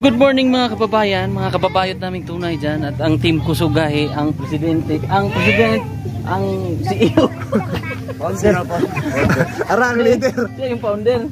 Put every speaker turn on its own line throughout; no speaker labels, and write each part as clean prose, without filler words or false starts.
Good morning mga kababayan, mga kababayot naming tunay dyan. At ang team Kusugahe, ang presidente, ang CEO.
Founder po. Arang leader.
Siya yung founder.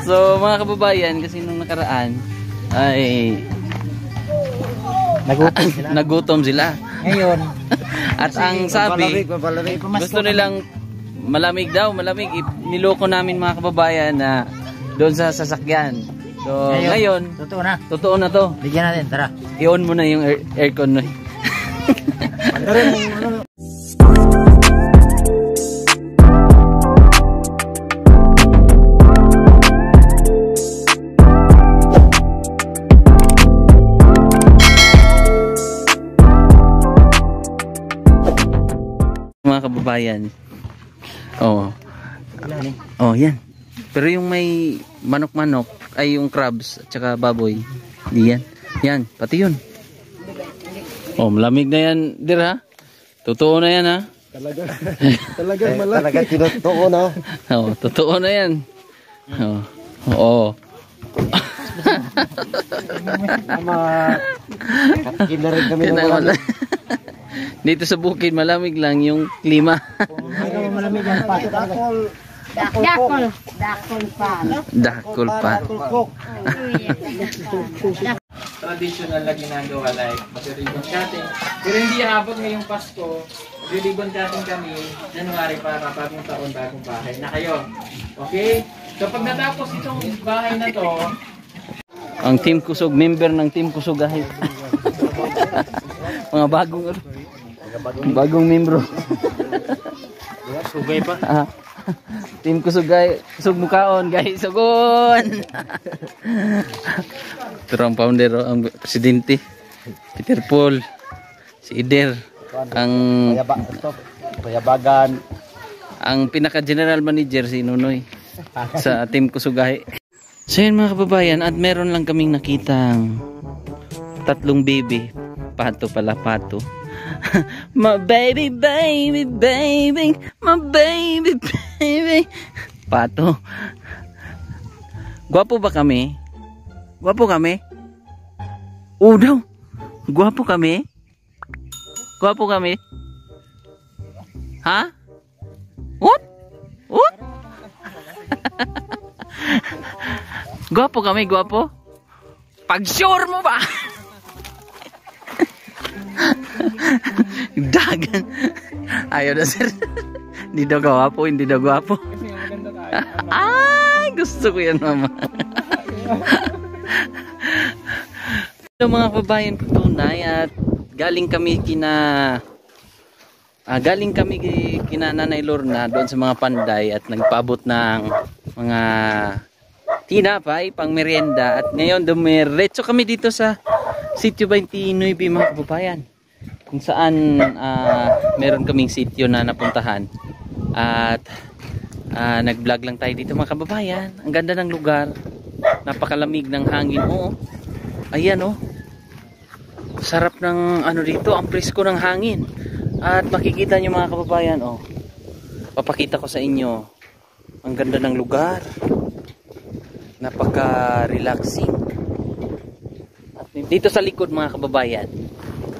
So mga kababayan, kasi nung nakaraan ay nagutom sila.
Ngayon.
At ang sabi, gusto nilang malamig daw, malamig. Niloko namin mga kababayan na doon sa sasakyan. So ngayon, totoo na to.
Bigyan natin, tara.
I-on mo na yung aircon. Mga kababayan. Oh, yan. Pero yung may manok-manok ay yung crabs at saka baboy. Di yan. Yan, pati yun. Oh, malamig na yan, dir ha? Totoo na yan ha?
Talagang malamig. Talagang tinotoo na.
Oh, totoo na yan. Oh. Oo.
Kina rin kami
dito sa bukid malamig lang yung klima.
Malamig yan pa.
Dakol pa.
Traditional na ginagawa like mag-ribbon cutting. Pero hindi aabot ngayong Pasko. Mag-ribbon cutting kami January para bagong taon, bagong bahay na kayo. Okay? So pag natapos itong bahay na to,
ang team Kusog, member ng team Kusugahe. Mga bagong membro.
sugay pa.
Team Kusugahe, kusog mukaon guys, sugon. Ito ang founder, ang presidente, Peter Paul, si Ider, ang
Payabagan,
ang pinaka general manager si Nunoy sa team Kusugahe. So yun mga kababayan, at meron lang kaming nakitang 3 baby, pato pala, pato. My baby, baby, baby, my baby, baby. Pato. Gwapo ba kami? Gwapo kami? Oo daw. Gwapo kami? Gwapo kami? Ha? What? What? Gwapo kami, gwapo? Pag sure mo ba? Dagan. Ayaw na sir. Hindi daw gwapo, hindi daw gwapo. Ay, gusto ko yan mama. Hello mga kababayan ko tunay, at galing kami kina Nanay Lorna doon sa mga panday at nagpaabot ng mga tinapay pang merienda, at ngayon dumiretso kami dito sa Sitio 29 mga kababayan, kung saan meron kaming sitio na napuntahan, at nag-vlog lang tayo dito mga kababayan. Ang ganda ng lugar, napakalamig ng hangin. Oo, ayan oh, sarap ng ano dito, ang presko ng hangin. At makikita nyo mga kababayan, oh, papakita ko sa inyo, ang ganda ng lugar, napaka-relaxing. At dito sa likod mga kababayan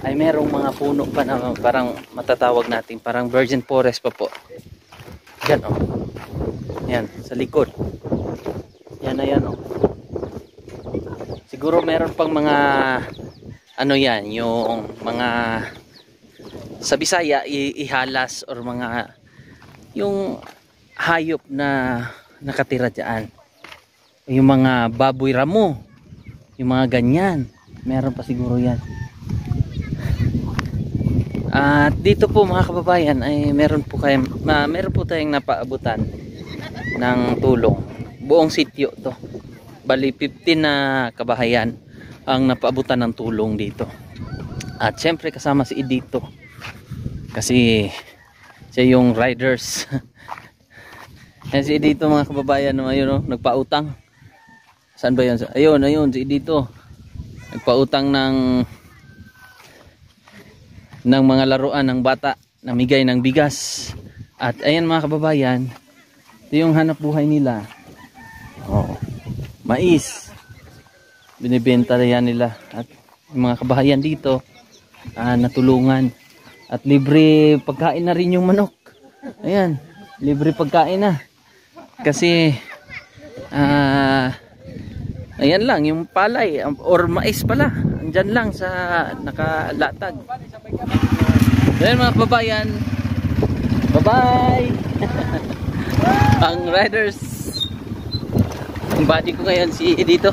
ay merong mga puno pa na parang matatawag natin, parang virgin forest pa po. Yan oh. Yan, sa likod. Yan na yan oh. Siguro meron pang mga ano yan, yung mga sa Bisaya ihalas or mga yung hayop na nakatira dyan. Yung mga baboy ramo, yung mga ganyan, meron pa siguro yan. At dito po mga kababayan ay meron po tayong napaabutan ng tulong. Buong sitio to, bali 15 na kabahayan ang napaabutan ng tulong dito. At syempre kasama si Edito, kasi siya yung riders. Yan si Edito mga kababayan, ayun oh, nagpautang. Saan ba yan? Ayun si Edito, nagpautang ng mga laruan ng bata, namigay ng bigas. At ayan mga kababayan, ito yung hanap buhay nila. Oh, mais. binibenta na yan nila. At yung mga kabahayan dito, natulungan. At libre pagkain na rin yung manok. Ayan, libre pagkain na. Kasi, ayan lang, yung palay or mais pala. Andyan lang sa nakalatag. Ayan mga kababayan. Bye-bye! Ang riders. Ang body ko ngayon si dito.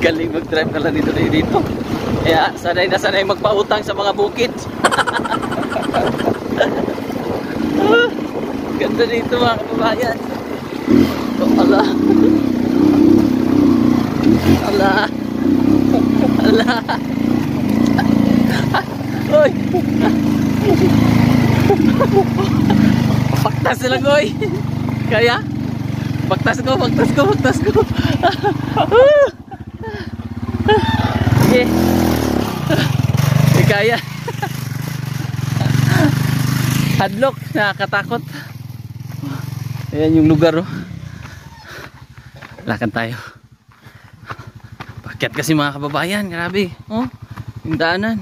Galing mag-drive pala dito dito. Kaya sanay na sanay magpautang sa mga bukid. Ganda dito mga kababayan. Oh, ala. Ala. Ala. Oy. Paktas sila goy. Kaya? Paktas ko. Okay. Kaya. Hadlock, nakakatakot. Ayan yung lugar oh. Lakad tayo. Pakyat kasi mga kababayan, grabe. Oh, yung daanan.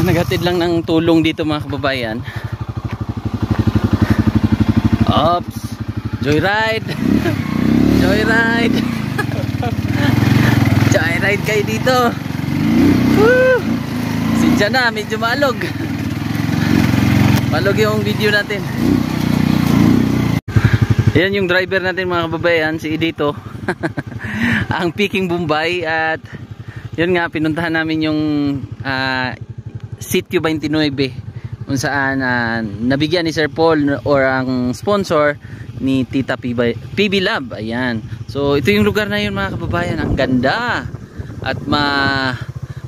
Naghatid lang ng tulong dito mga kababayan. Ops, joyride. Joyride. Joyride kayo dito. Woo! Sinsya na, medyo malog. Malog yung video natin. Yan yung driver natin mga kababayan, si Edito. Ang Peking Bombay. At yun nga, pinuntahan namin yung Sitio 29 kung saan nabigyan ni Sir Paul or ang sponsor ni Tita PB Lab. Ayan. So ito yung lugar na yun mga kababayan. Ang ganda at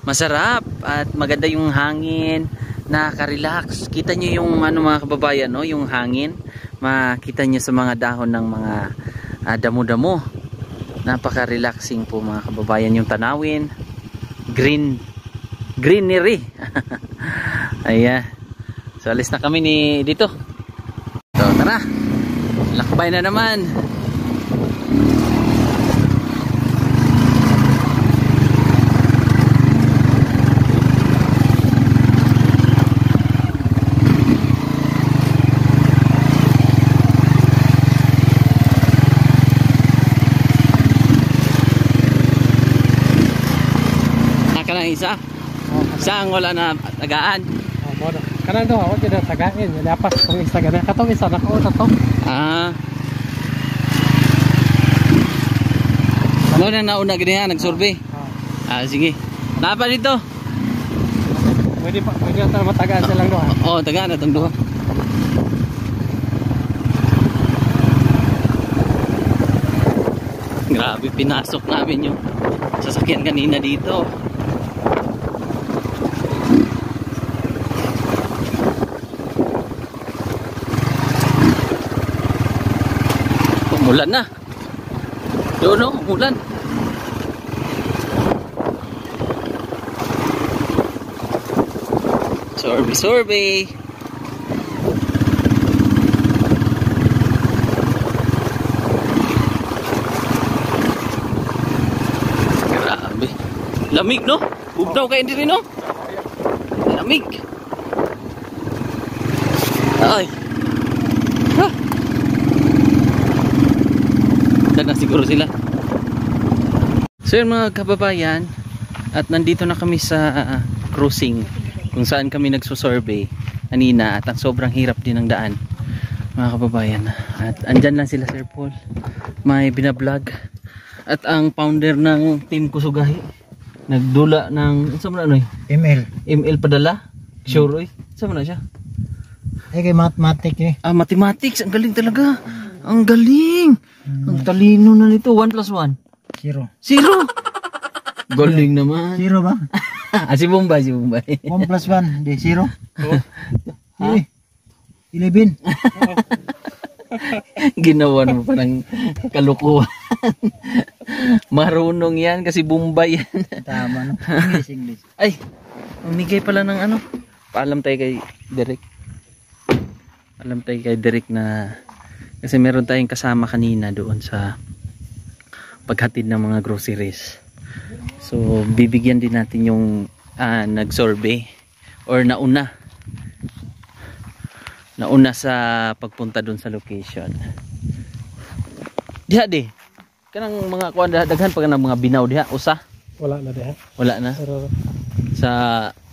masarap at maganda yung hangin, nakaka-relax. Kita nyo yung ano mga kababayan, no? Yung hangin, makita nyo sa mga dahon ng mga damo-damo. Napaka-relaxing po mga kababayan yung tanawin. Greenery. Ayan. So alis na kami dito. So tara, lakbay na naman. Naka na isa. Saan wala na tagaan?
Kanan daw ako dito tagain, lapas kung isa gana. Katong isa nakauna to.
Ano na nauna ganyan, nagsurvey? Sige. Napa dito?
Pwede tayo matagaan silang doon.
Oo, tagaan na itong duha. Grabe, pinasok namin yung sasakyan kanina dito. Umulan na. Doon no, umulan. Survey. Grabe. Lamig no? Bugnaw kayo din no? Lamig. Ay. Na siguro sila. So yun mga kababayan, at nandito na kami sa cruising kung saan kami nagsusurvey kanina at ang sobrang hirap din ng daan mga kababayan. At andyan lang sila Sir Paul, may binablog, at ang founder ng Team Kusugahi nagdula ng saan mo na ano ML padala sure saan mo na siya
Kay mathematics
mathematics, ang galing talaga. Ang galing. Ang talino na nito. 1 plus 1.
0.
Galing naman.
0 ba?
Si Bombay.
1 plus 1. Di 0. 11.
Ginawa mo pa ng kalukuhan. Marunong yan kasi Bombay yan.
Tama no. English.
Ay, umigay pala ng ano. Paalam tayo kay Derek. Na Kasi meron tayong kasama kanina doon sa paghatid ng mga groceries. So bibigyan din natin yung nag-survey or nauna sa pagpunta doon sa location. Diha di. Kanang mga kuan daghan pa kanang mga binaw diha usa.
Wala na diha.
Wala na.
Pero
Sa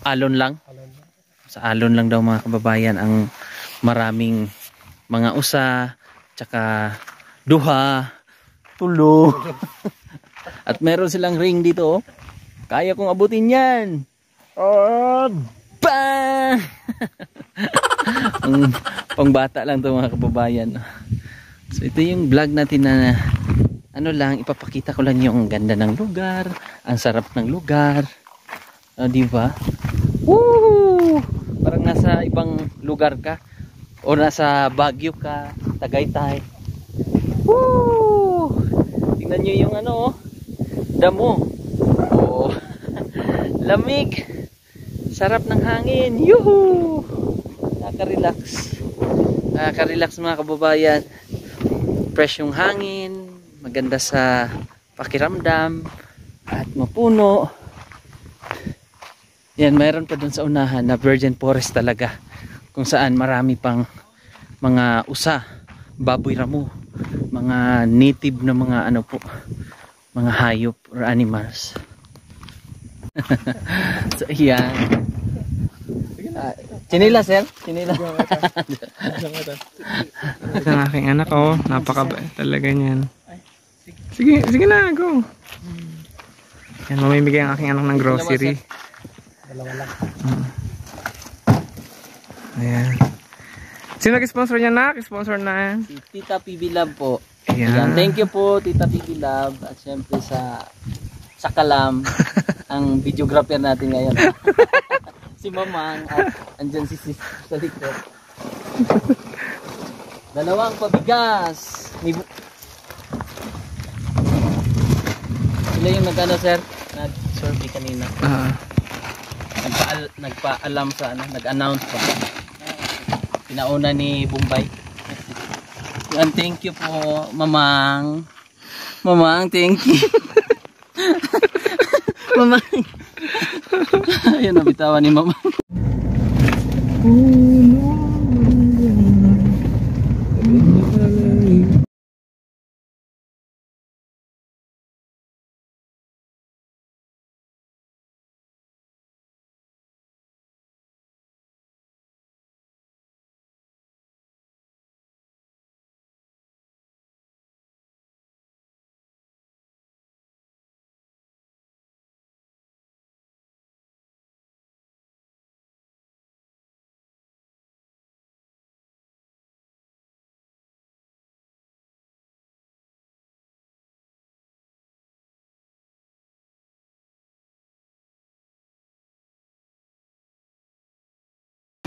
alon lang. Sa alon lang daw mga kababayan ang maraming mga usa tsaka duha, tulo. At meron silang ring dito. Oh. Kaya kong abutin 'yan. Bang! Pangbata lang 'to mga kababayan. So ito yung vlog natin na ano lang, ipapakita ko lang yung ganda ng lugar, ang sarap ng lugar. Di ba? Woo! Parang nasa ibang lugar ka o nasa Baguio ka, Tagaytay. Woo! Tingnan niyo yung ano, damo. Oh. Lamig. Sarap ng hangin. Yuhu! Nakaka-relax. Nakaka-relax mga kababayan. Fresh yung hangin, maganda sa pakiramdam at mapuno. Yan, mayroon pa dun sa unahan na virgin forest talaga, kung saan marami pang mga usa, baboy ramo, mga native na mga ano po, mga hayop or animals. So yan. Chinila sir? Chinila.
Ito ang aking anak, oh. Napakabait talaga niyan. Sige, sige na, go. Yan, mamimigay ang aking anak ng grocery.
dalawa lang.
Ayan. Sino nag-sponsor niya, nak? Sponsor na.
Si Tita PB Love po.
Ayan.
Ayan. Thank you po Tita PB Love. At syempre sa Kalam, ang videographer natin ngayon. Si Mamang at andyan si Sis sa likod. Dalawang pabigas. Sila yung nag-ano sir? Nag-survey kanina. Nagpa-alam sa ano, nag-announce pa. Pinauna ni Bombay. Yan, thank you po, Mamang. Mamang, thank you. Mamang. Ayun, nabitawan ni Mamang.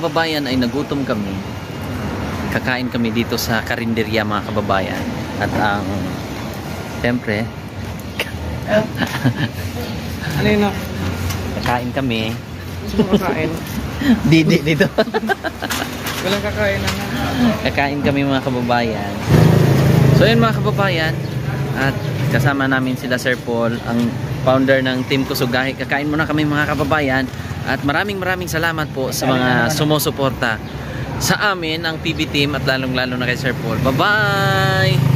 Kababayan ay nagutom kami. Kakain kami dito sa karinderya mga kababayan. At ang siyempre
Ano yun, no?
kakain kami.
Gusto mo kakain?
Dito.
Walang kakain na nga.
Kakain kami mga kababayan. So yun mga kababayan. At kasama namin sila Sir Paul, ang founder ng Team Kusugahi. Kakain muna kami mga kababayan. At maraming salamat po sa mga sumusuporta sa amin, ang PB Team, at lalong lalo na kay Sir Paul. Bye-bye!